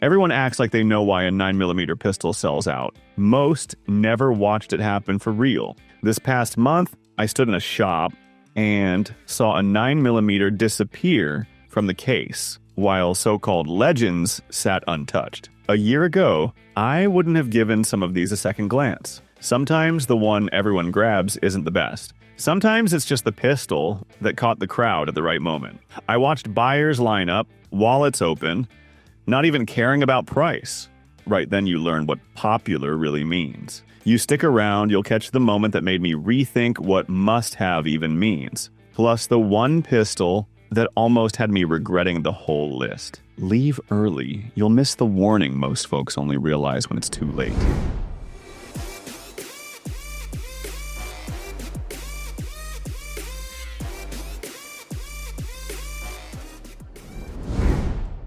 Everyone acts like they know why a 9mm pistol sells out. Most never watched it happen for real. This past month, I stood in a shop and saw a 9mm disappear from the case, while so-called legends sat untouched. A year ago, I wouldn't have given some of these a second glance. Sometimes the one everyone grabs isn't the best. Sometimes it's just the pistol that caught the crowd at the right moment. I watched buyers line up, wallets open, not even caring about price. Right then you learn what popular really means. You stick around, you'll catch the moment that made me rethink what must-have even means. Plus the one pistol that almost had me regretting the whole list. Leave early. You'll miss the warning most folks only realize when it's too late.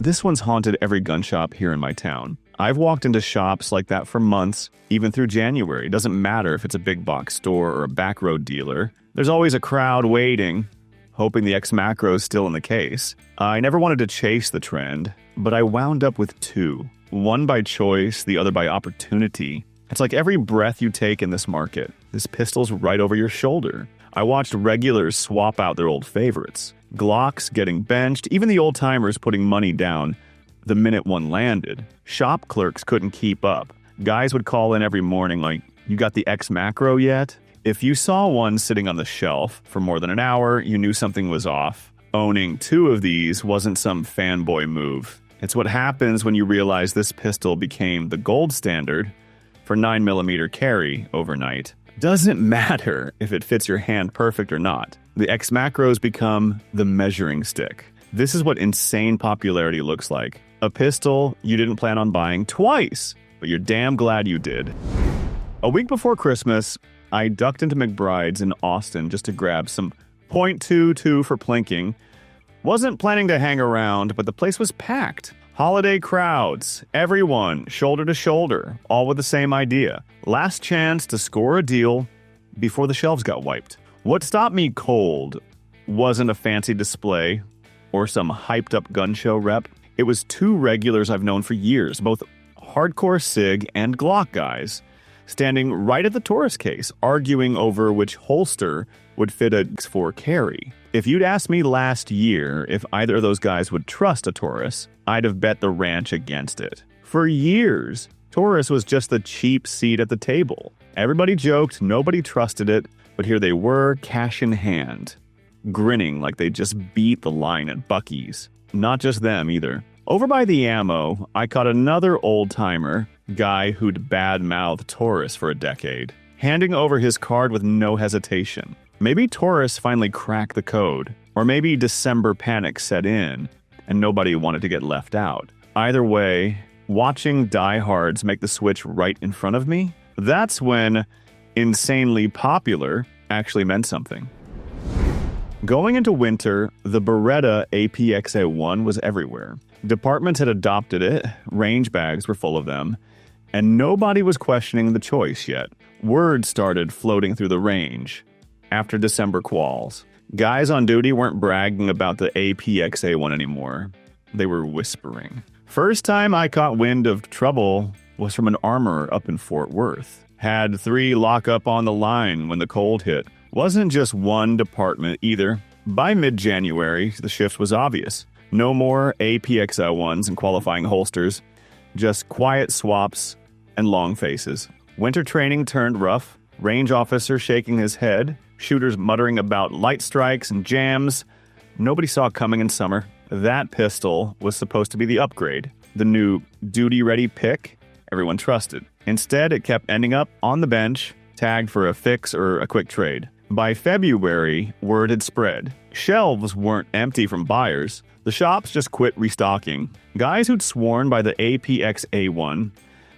This one's haunted every gun shop here in my town. I've walked into shops like that for months, even through January. It doesn't matter if it's a big box store or a back road dealer. There's always a crowd waiting, hoping the X-Macro's still in the case. I never wanted to chase the trend, but I wound up with two. One by choice, the other by opportunity. It's like every breath you take in this market, this pistol's right over your shoulder. I watched regulars swap out their old favorites. Glocks getting benched, even the old-timers putting money down the minute one landed. Shop clerks couldn't keep up. Guys would call in every morning like, "You got the X-Macro yet?" If you saw one sitting on the shelf for more than an hour, you knew something was off. Owning two of these wasn't some fanboy move. It's what happens when you realize this pistol became the gold standard for 9mm carry overnight. Doesn't matter if it fits your hand perfect or not. The X-Macros become the measuring stick. This is what insane popularity looks like. A pistol you didn't plan on buying twice, but you're damn glad you did. A week before Christmas, I ducked into McBride's in Austin just to grab some .22 for plinking. Wasn't planning to hang around, but the place was packed. Holiday crowds, everyone shoulder to shoulder, all with the same idea. Last chance to score a deal before the shelves got wiped. What stopped me cold wasn't a fancy display or some hyped-up gun show rep. It was two regulars I've known for years, both hardcore Sig and Glock guys, standing right at the Taurus case, arguing over which holster would fit a .4 carry. If you'd asked me last year if either of those guys would trust a Taurus, I'd have bet the ranch against it. For years, Taurus was just the cheap seat at the table. Everybody joked, nobody trusted it, but here they were, cash in hand, grinning like they just beat the line at Buc-ee's. Not just them either. Over by the ammo, I caught another old-timer, guy who'd bad-mouthed Taurus for a decade, handing over his card with no hesitation. Maybe Taurus finally cracked the code, or maybe December panic set in, and nobody wanted to get left out. Either way, watching diehards make the switch right in front of me, that's when insanely popular actually meant something. Going into winter, the Beretta APX was everywhere. Departments had adopted it, range bags were full of them, and nobody was questioning the choice yet. Word started floating through the range after December quals. Guys on duty weren't bragging about the APX anymore. They were whispering. First time I caught wind of trouble was from an armorer up in Fort Worth. Had 3 lock up on the line when the cold hit. Wasn't just one department either. By mid-January, the shift was obvious. No more APX and qualifying holsters, just quiet swaps and long faces. Winter training turned rough, range officer shaking his head, shooters muttering about light strikes and jams. Nobody saw it coming in summer. That pistol was supposed to be the upgrade, the new duty-ready pick everyone trusted. Instead, it kept ending up on the bench, tagged for a fix or a quick trade. By February, word had spread. Shelves weren't empty from buyers. The shops just quit restocking. Guys who'd sworn by the APX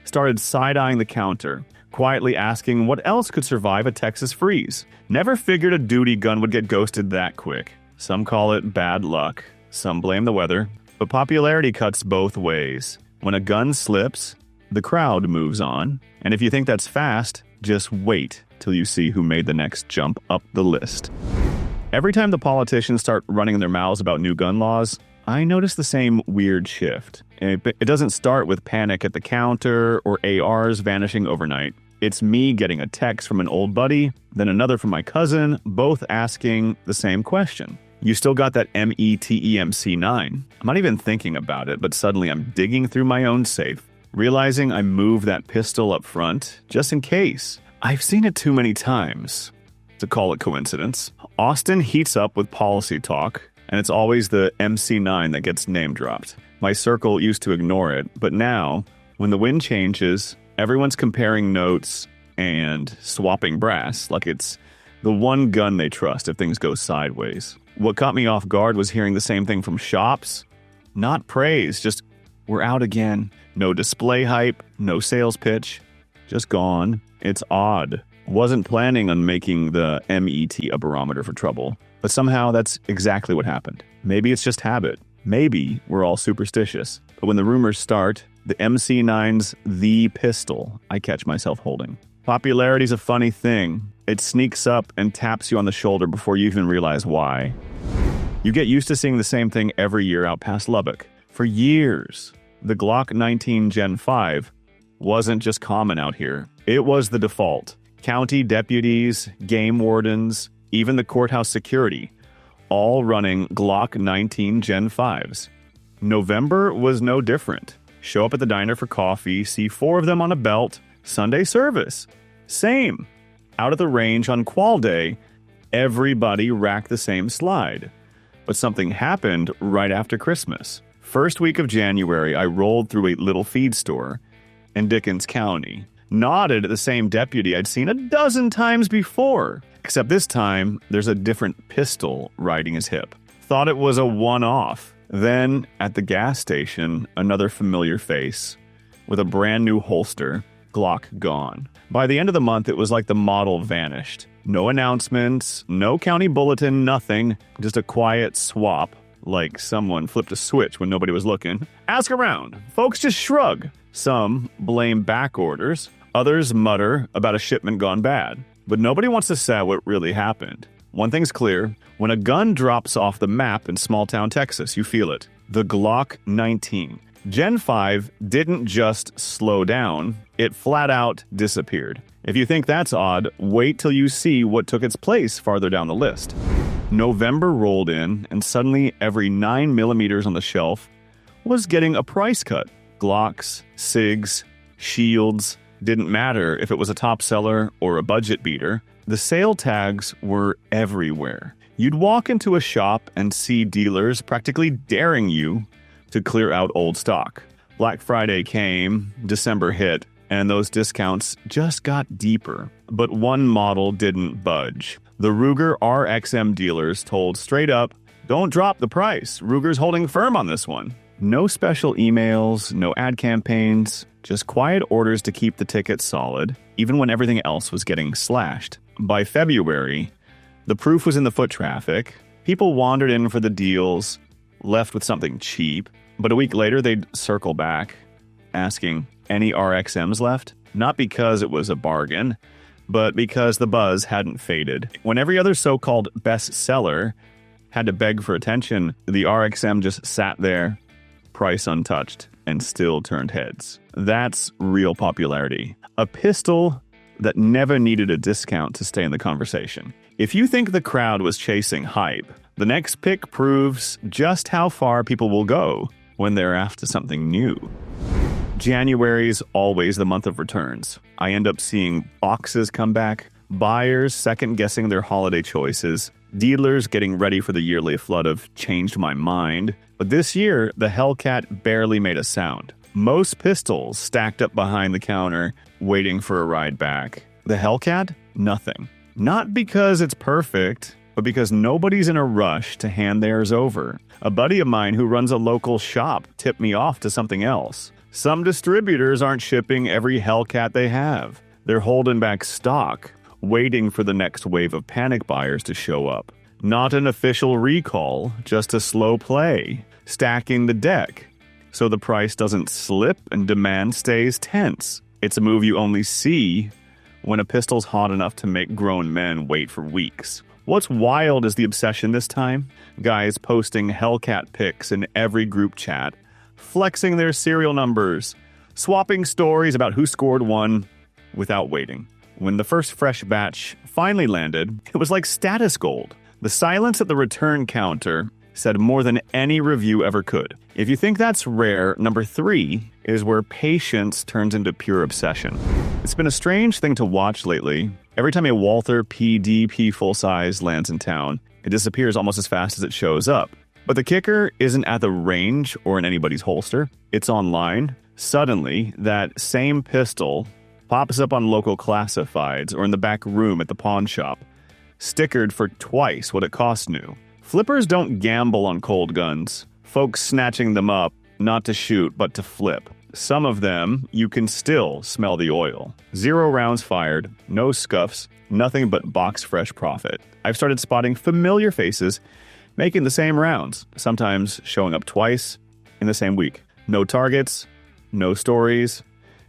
started side-eyeing the counter, quietly asking what else could survive a Texas freeze. Never figured a duty gun would get ghosted that quick. Some call it bad luck. Some blame the weather. But popularity cuts both ways. When a gun slips, the crowd moves on. And if you think that's fast, just wait till you see who made the next jump up the list. Every time the politicians start running their mouths about new gun laws, I notice the same weird shift. It doesn't start with panic at the counter or ARs vanishing overnight. It's me getting a text from an old buddy, then another from my cousin, both asking the same question. You still got that METEMC9? I'm not even thinking about it, but suddenly I'm digging through my own safe, realizing I moved that pistol up front just in case. I've seen it too many times to call it coincidence. Austin heats up with policy talk, and it's always the MC9 that gets name dropped. My circle used to ignore it, but now, when the wind changes, everyone's comparing notes and swapping brass like it's the one gun they trust if things go sideways. What caught me off guard was hearing the same thing from shops. Not praise, just we're out again. No display hype, no sales pitch, just gone. It's odd. Wasn't planning on making the MET a barometer for trouble, but somehow that's exactly what happened. Maybe it's just habit. Maybe we're all superstitious. But when the rumors start, the MC9's the pistol I catch myself holding. Popularity's a funny thing. It sneaks up and taps you on the shoulder before you even realize why. You get used to seeing the same thing every year out past Lubbock. For years, the Glock 19 Gen 5 wasn't just common out here. It was the default. County deputies, game wardens, even the courthouse security, all running Glock 19 Gen 5s. November was no different. Show up at the diner for coffee, see 4 of them on a belt, Sunday service. Same. Out of the range on Qual Day, everybody racked the same slide. But something happened right after Christmas. First week of January, I rolled through a little feed store in Dickens County, nodded at the same deputy I'd seen a dozen times before, except this time there's a different pistol riding his hip. Thought it was a one-off. Then, at the gas station, another familiar face with a brand new holster, Glock gone. By the end of the month, it was like the model vanished. No announcements, no county bulletin, nothing. Just a quiet swap, like someone flipped a switch when nobody was looking. Ask around. Folks just shrug. Some blame back orders. Others mutter about a shipment gone bad. But nobody wants to say what really happened. One thing's clear. When a gun drops off the map in small-town Texas, you feel it. The Glock 19. Gen 5 didn't just slow down, it flat out disappeared. If you think that's odd, wait till you see what took its place farther down the list. November rolled in, and suddenly every 9mm on the shelf was getting a price cut. Glocks, SIGs, Shields, didn't matter if it was a top seller or a budget beater. The sale tags were everywhere. You'd walk into a shop and see dealers practically daring you to clear out old stock. Black Friday came, December hit, and those discounts just got deeper. But one model didn't budge. The Ruger RXM dealers told straight up, don't drop the price. Ruger's holding firm on this one. No special emails, no ad campaigns, just quiet orders to keep the ticket solid, even when everything else was getting slashed. By February, the proof was in the foot traffic. People wandered in for the deals, left with something cheap. But a week later, they'd circle back, asking, any RXMs left? Not because it was a bargain, but because the buzz hadn't faded. When every other so-called bestseller had to beg for attention, the RXM just sat there, price untouched, and still turned heads. That's real popularity. A pistol that never needed a discount to stay in the conversation. If you think the crowd was chasing hype, the next pick proves just how far people will go when they're after something new. January's always the month of returns. I end up seeing boxes come back, buyers second-guessing their holiday choices, dealers getting ready for the yearly flood of changed my mind. But this year, the Hellcat barely made a sound. Most pistols stacked up behind the counter, waiting for a ride back. The Hellcat? Nothing. Not because it's perfect, but because nobody's in a rush to hand theirs over. A buddy of mine who runs a local shop tipped me off to something else. Some distributors aren't shipping every Hellcat they have. They're holding back stock, waiting for the next wave of panic buyers to show up. Not an official recall, just a slow play, stacking the deck, so the price doesn't slip and demand stays tense. It's a move you only see when a pistol's hot enough to make grown men wait for weeks. What's wild is the obsession this time. Guys posting Hellcat pics in every group chat, flexing their serial numbers, swapping stories about who scored one without waiting. When the first fresh batch finally landed, it was like status gold. The silence at the return counter said more than any review ever could. If you think that's rare, number 3 is where patience turns into pure obsession. It's been a strange thing to watch lately. Every time a Walther PDP full-size lands in town, it disappears almost as fast as it shows up. But the kicker isn't at the range or in anybody's holster. It's online. Suddenly, that same pistol pops up on local classifieds or in the back room at the pawn shop, stickered for twice what it costs new. Flippers don't gamble on cold guns. Folks snatching them up, not to shoot, but to flip. Some of them, you can still smell the oil. 0 rounds fired, no scuffs, nothing but box-fresh profit. I've started spotting familiar faces making the same rounds, sometimes showing up twice in the same week. No targets, no stories,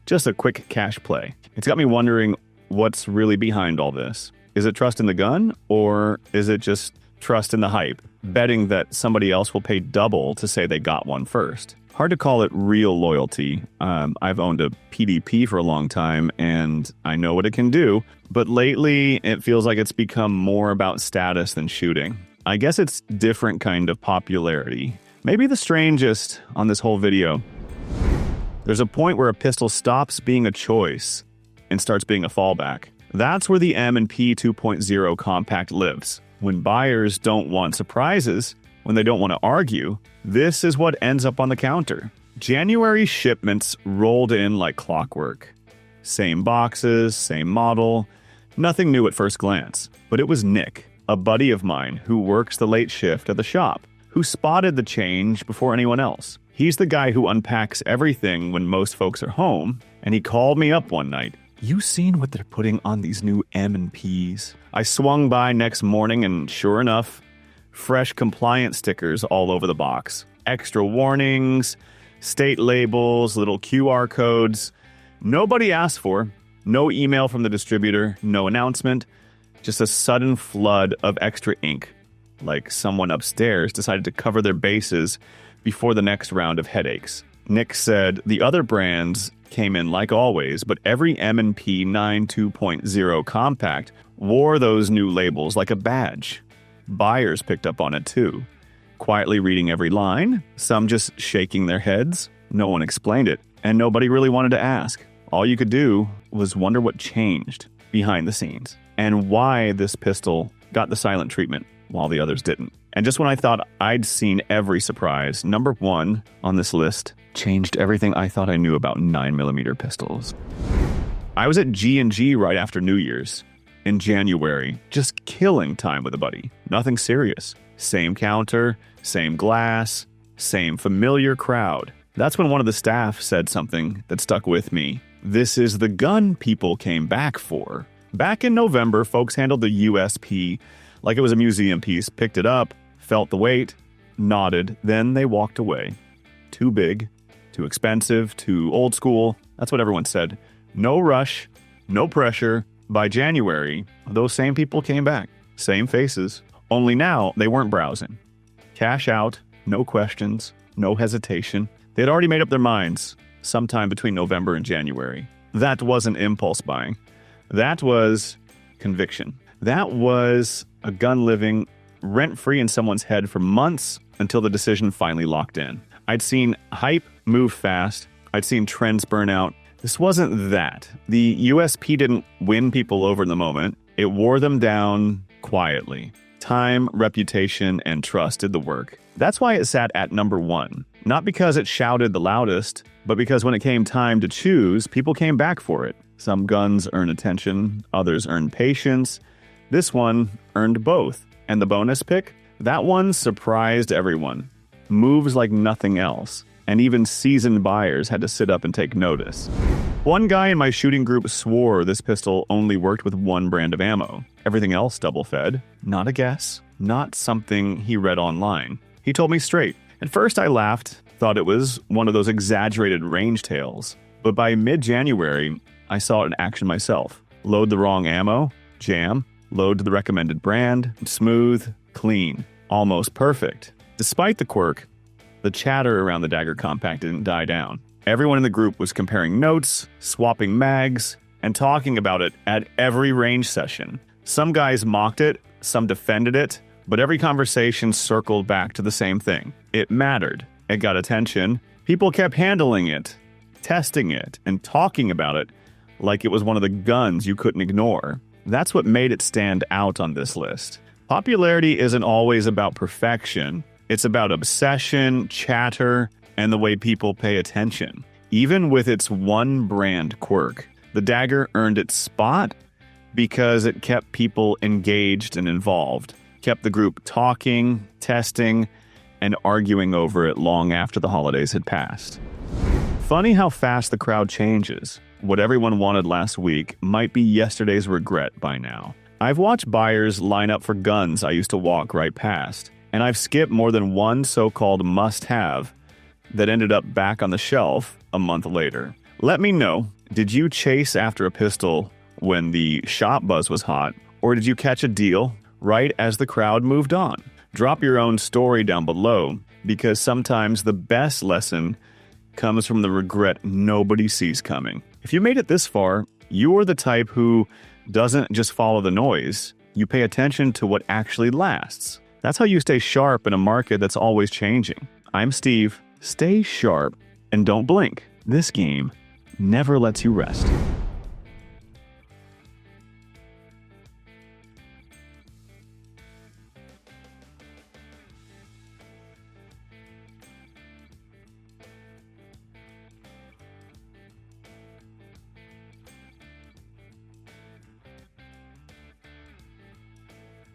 just a quick cash play. It's got me wondering what's really behind all this. Is it trust in the gun, or is it just trust in the hype, betting that somebody else will pay double to say they got one first? Hard to call it real loyalty. I've owned a PDP for a long time, and I know what it can do, but lately it feels like it's become more about status than shooting. I guess it's different kind of popularity. Maybe the strangest on this whole video. There's a point where a pistol stops being a choice and starts being a fallback. That's where the M&P 2.0 compact lives. When buyers don't want surprises, when they don't want to argue, this is what ends up on the counter. January shipments rolled in like clockwork. Same boxes, same model, nothing new at first glance. But it was Nick, a buddy of mine who works the late shift at the shop, who spotted the change before anyone else. He's the guy who unpacks everything when most folks are home, and he called me up one night. You seen what they're putting on these new M&Ps? I swung by next morning and sure enough, fresh compliance stickers all over the box. Extra warnings, state labels, little QR codes. Nobody asked for, no email from the distributor, no announcement, just a sudden flood of extra ink. Like someone upstairs decided to cover their bases before the next round of headaches. Nick said the other brands came in like always, but every M&P 9 2.0 compact wore those new labels like a badge. Buyers picked up on it too, quietly reading every line, some just shaking their heads. No one explained it, and nobody really wanted to ask. All you could do was wonder what changed behind the scenes, and why this pistol got the silent treatment while the others didn't. And just when I thought I'd seen every surprise, number 1 on this list changed everything I thought I knew about 9mm pistols. I was at G&G right after New Year's in January, just killing time with a buddy. Nothing serious. Same counter, same glass, same familiar crowd. That's when one of the staff said something that stuck with me. This is the gun people came back for. Back in November, folks handled the USP like it was a museum piece, picked it up, felt the weight, nodded, then they walked away. Too big, too expensive, too old school. That's what everyone said. No rush, no pressure. By January, those same people came back. Same faces. Only now, they weren't browsing. Cash out, no questions, no hesitation. They had already made up their minds sometime between November and January. That wasn't impulse buying. That was conviction. That was a gun living rent-free in someone's head for months until the decision finally locked in. I'd seen hype move fast. I'd seen trends burn out. This wasn't that. The USP didn't win people over in the moment. It wore them down quietly. Time, reputation, and trust did the work. That's why it sat at number 1. Not because it shouted the loudest, but because when it came time to choose, people came back for it. Some guns earn attention, others earn patience. This one earned both. And the bonus pick? That one surprised everyone. Moves like nothing else. And even seasoned buyers had to sit up and take notice. One guy in my shooting group swore this pistol only worked with one brand of ammo. Everything else double-fed. Not a guess. Not something he read online. He told me straight. At first I laughed, thought it was one of those exaggerated range tales. But by mid-January, I saw it in action myself. Load the wrong ammo, jam, Load to the recommended brand, smooth, clean, almost perfect. Despite the quirk, the chatter around the Dagger compact didn't die down. Everyone in the group was comparing notes, swapping mags, and talking about it at every range session. Some guys mocked it, some defended it, but every conversation circled back to the same thing. It mattered. It got attention. People kept handling it, testing it, and talking about it like it was one of the guns you couldn't ignore. That's what made it stand out on this list. Popularity isn't always about perfection. It's about obsession, chatter, and the way people pay attention. Even with its one brand quirk, the Dagger earned its spot because it kept people engaged and involved, kept the group talking, testing, and arguing over it long after the holidays had passed. Funny how fast the crowd changes. What everyone wanted last week might be yesterday's regret by now. I've watched buyers line up for guns I used to walk right past, and I've skipped more than one so-called must-have that ended up back on the shelf a month later. Let me know, did you chase after a pistol when the shop buzz was hot, or did you catch a deal right as the crowd moved on? Drop your own story down below, because sometimes the best lesson comes from the regret nobody sees coming. If you made it this far, you're the type who doesn't just follow the noise. You pay attention to what actually lasts. That's how you stay sharp in a market that's always changing. I'm Steve. Stay sharp and don't blink. This game never lets you rest.